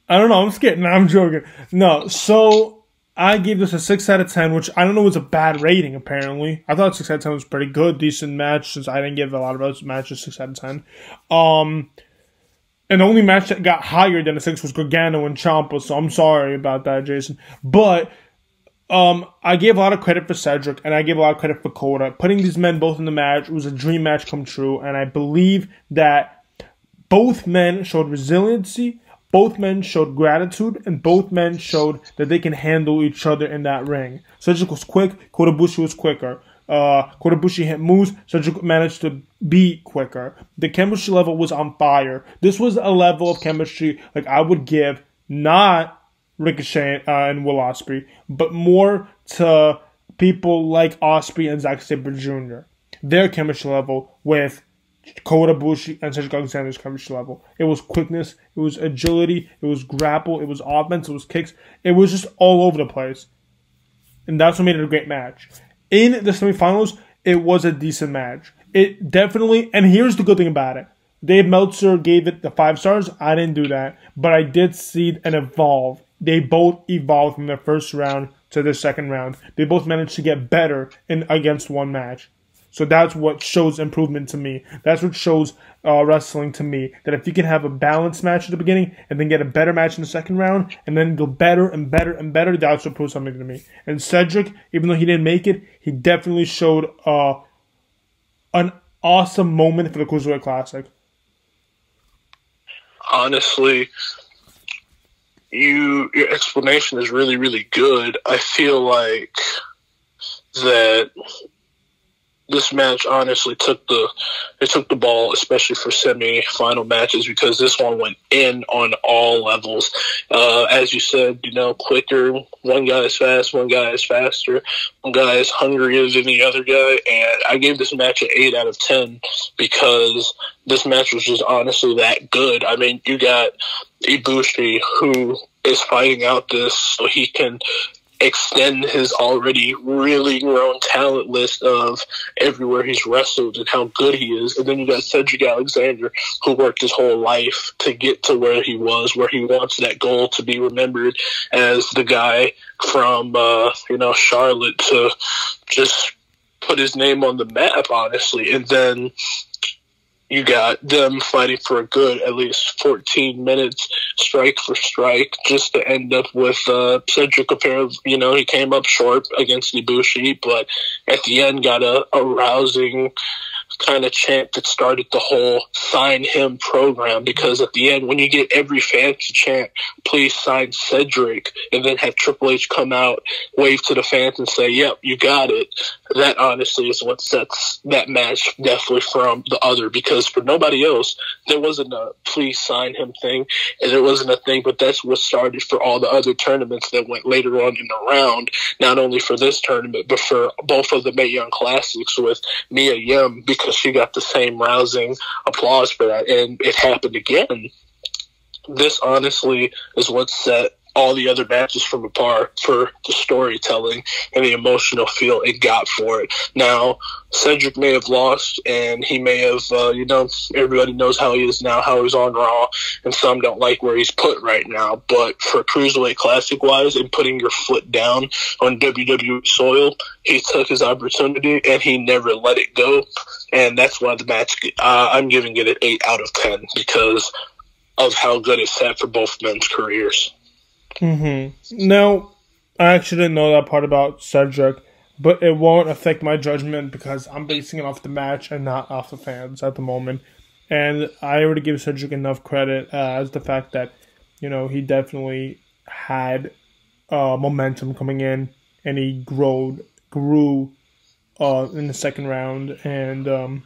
I don't know. I'm scared. No, I'm joking. No, so I gave this a 6 out of 10, which I don't know was a bad rating, apparently. I thought 6 out of 10 was pretty good. Decent match, since I didn't give a lot of those matches 6 out of 10. And the only match that got higher than a 6 was Gargano and Ciampa, so I'm sorry about that, Jason. But... I gave a lot of credit for Cedric, and I gave a lot of credit for Kota. Putting these men both in the match was a dream match come true, and I believe that both men showed resiliency, both men showed gratitude, and both men showed that they can handle each other in that ring. Cedric was quick, Kota Ibushi was quicker. Kota Ibushi hit moves, Cedric managed to be quicker. The chemistry level was on fire. This was a level of chemistry like I would give not Ricochet and Will Ospreay, but more to people like Ospreay and Zack Sabre Jr. Their chemistry level with Kota Ibushi and Cedric Alexander's chemistry level. It was quickness, it was agility, it was grapple, it was offense, it was kicks. It was just all over the place. And that's what made it a great match. In the semifinals, it was a decent match. It definitely, and here's the good thing about it. Dave Meltzer gave it the 5 stars. I didn't do that, but I did see an evolve. They both evolved from their first round to their second round. They both managed to get better against one match. So that's what shows improvement to me. That's what shows wrestling to me. That if you can have a balanced match at the beginning and then get a better match in the second round and then go better and better and better, that's what proves something to me. And Cedric, even though he didn't make it, he definitely showed an awesome moment for the Cruiserweight Classic. Honestly, your explanation is really, really good. I feel like that this match honestly took the ball, especially for semi-final matches, because this one went in on all levels. As you said, quicker. One guy is fast, one guy is faster, one guy is hungrier than the other guy, and I gave this match an 8 out of 10 because this match was just honestly that good. I mean, you got Ibushi, who is fighting out this so he can extend his already really grown talent list of everywhere he's wrestled and how good he is. And then you got Cedric Alexander, who worked his whole life to get to where he was, where he wants that goal to be remembered as the guy from, Charlotte to just put his name on the map, honestly. And then you got them fighting for a good at least 14 minutes, strike for strike, just to end up with Cedric apparently, he came up short against Ibushi, but at the end got a rousing kind of chant that started the whole sign him program, because at the end, when you get every fan to chant, please sign Cedric, and then have Triple H come out, wave to the fans and say, yep, you got it, that honestly is what sets that match definitely from the other, because for nobody else, there wasn't a please sign him thing, and there wasn't a thing, but that's what started for all the other tournaments that went later on in the round, not only for this tournament, but for both of the Mae Young Classics with Mia Yim, because she got the same rousing applause for that, and it happened again. This honestly is what set all the other matches from apart for the storytelling and the emotional feel it got for it. Now, Cedric may have lost, and he may have, everybody knows how he is now, how he's on Raw, and some don't like where he's put right now. But for Cruiserweight Classic-wise and putting your foot down on WWE soil, he took his opportunity, and he never let it go. And that's why the match, I'm giving it an 8 out of 10 because of how good it set for both men's careers. Mm-hmm. Now, I actually didn't know that part about Cedric, but it won't affect my judgment because I'm basing it off the match and not off the fans at the moment. And I already give Cedric enough credit as the fact that, he definitely had momentum coming in, and he grew in the second round. And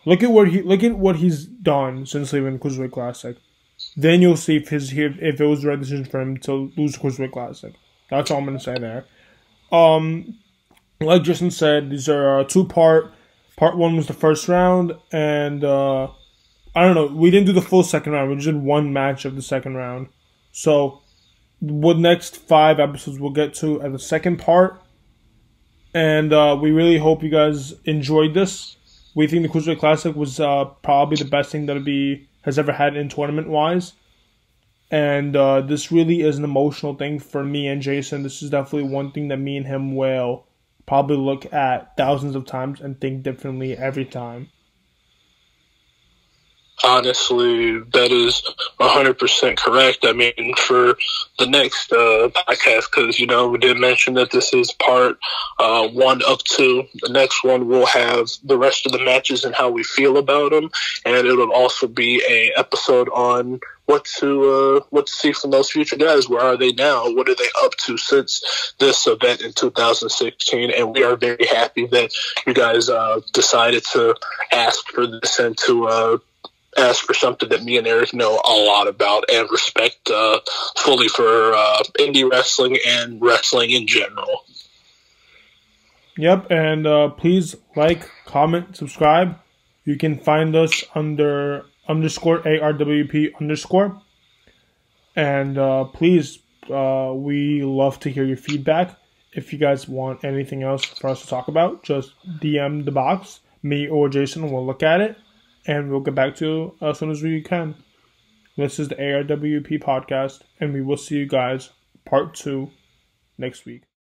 look at what he's done since leaving the Cruiserweight Classic. Then you'll see if it was the right decision for him to lose the Cruiserweight Classic. That's all I'm going to say there. Like Justin said, these are two-part. Part one was the first round, and I don't know. We didn't do the full second round. We just did one match of the second round. So, what next 5 episodes we'll get to at the second part. And we really hope you guys enjoyed this. We think the Cruiserweight Classic was probably the best thing that has ever had in tournament-wise. And this really is an emotional thing for me and Jason. This is definitely one thing that me and him will probably look at thousands of times and think differently every time. Honestly, that is 100% correct. I mean, for the next podcast, because, we did mention that this is part 1 of 2. The next one will have the rest of the matches and how we feel about them, and it'll also be a episode on what to see from those future guys. Where are they now? What are they up to since this event in 2016? And we are very happy that you guys decided to ask for this and to ask for something that me and Eric know a lot about and respect fully for indie wrestling and wrestling in general. Yep, and please like, comment, subscribe. You can find us under _ARWP_. And please, we love to hear your feedback. If you guys want anything else for us to talk about, just DM the box. Me or Jason will look at it, and we'll get back to you as soon as we can. This is the ARWP podcast, and we will see you guys part 2 next week.